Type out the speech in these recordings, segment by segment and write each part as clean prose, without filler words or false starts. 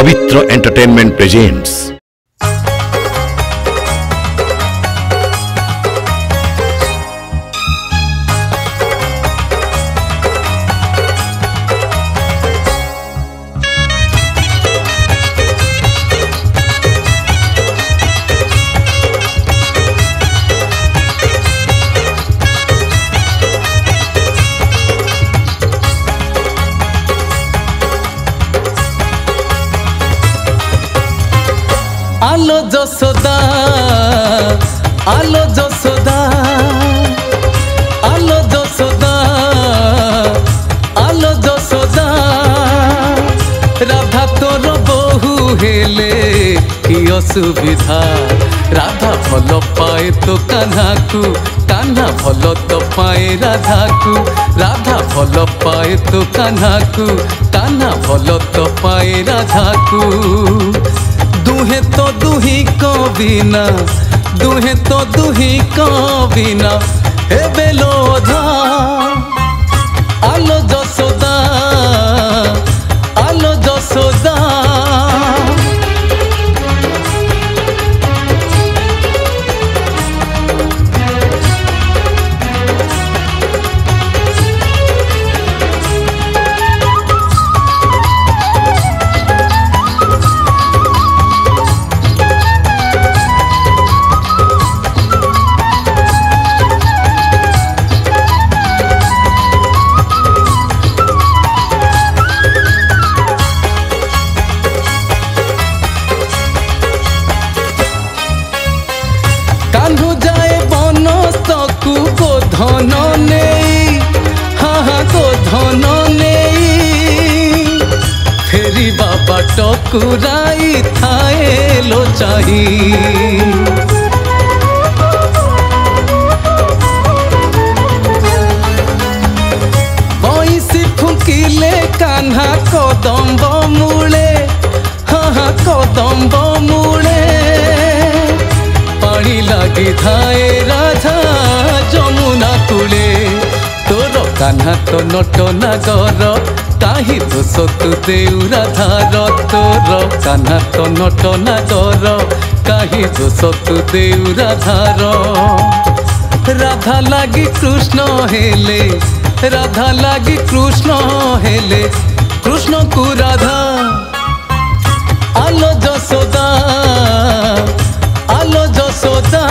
Pavitra Entertainment presents आलो जसोदा आलो जसोदा आलो जसोदा आलो जसोदा राधा तोर बहु हेले कि असुविधा राधा भल पाए तो कान्हा को कान्हा भल तो पाए राधा को राधा भल पाए तो कान्हा को कान्हा भल तो पाए राधा को दुहे तो दुही को बिना दुहे तो दुही को बिना हे बेलोधा आलो जसोदा आलो जसोदा कान्हू जाए बनस्तकू गोधन नहीं हाँ गोधन नहीं फेरी बाबा टकुराई थाए लो चाही बैसी फुकिले कान्हा कदम्ब मूले हाँ कदम्ब मूले पानी लगी थाए राधा जमुना कूले तोर कान्हा तो नट नागर काहि दोष तु देउ राधार तोर कान्हा तो नट नागर काहि दोष तु देउ राधार राधा लगी कृष्ण हेले राधा लगी कृष्ण हेले कृष्ण को राधा आलो जसोदा आलो जसोदा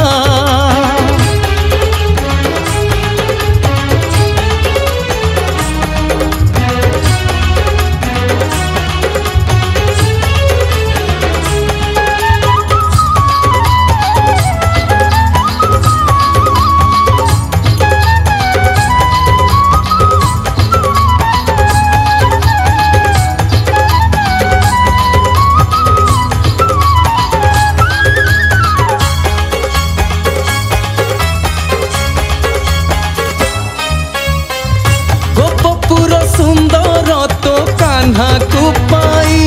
सुंदर तो कान्हा को पाई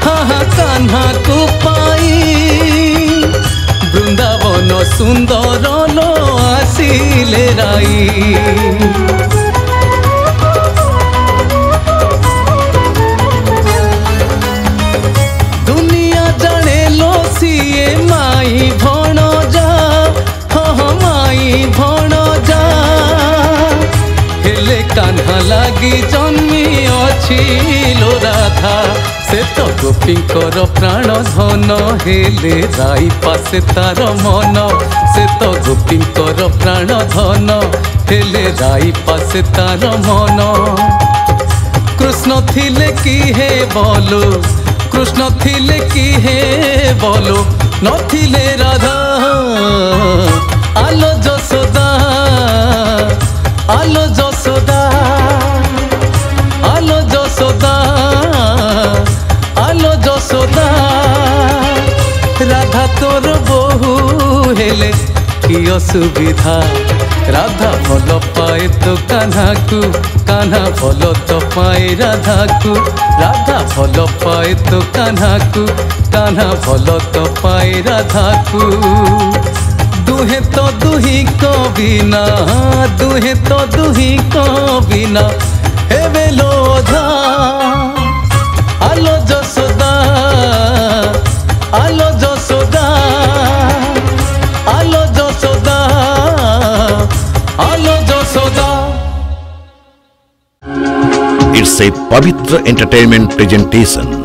हाँ कान्हा को पाई वृंदावन सुंदर लो आसिले राई दुनिया जाने लो सीए माई भण जा हाँ माई भण जा हेले कान्हा लागी जन्मी अछि लो राधा से तो गोपींकर प्राण धन हेले राई पासे तार मन से तो गोपींकर प्राण धन हेले राई पासे तार मन कृष्ण थिले कि हे बोलो कृष्ण थिले कि हे बोलो नथिले राधा आलो जसोदा आलो जसोदा आलो जसोदा आलो जसोदा राधा तोर बहु हेले कि असुविधा राधा भल पाए तो कान्हा को कान्हा भल तो पाए राधा को राधा भल पाए तो कान्हा को कान्हा भल तो पाए राधा को दुहे तो दुही को बिना दुहे तो दुही को बिना हे बेलोधा आलो Jasoda. It's a Pavitra Entertainment presentation.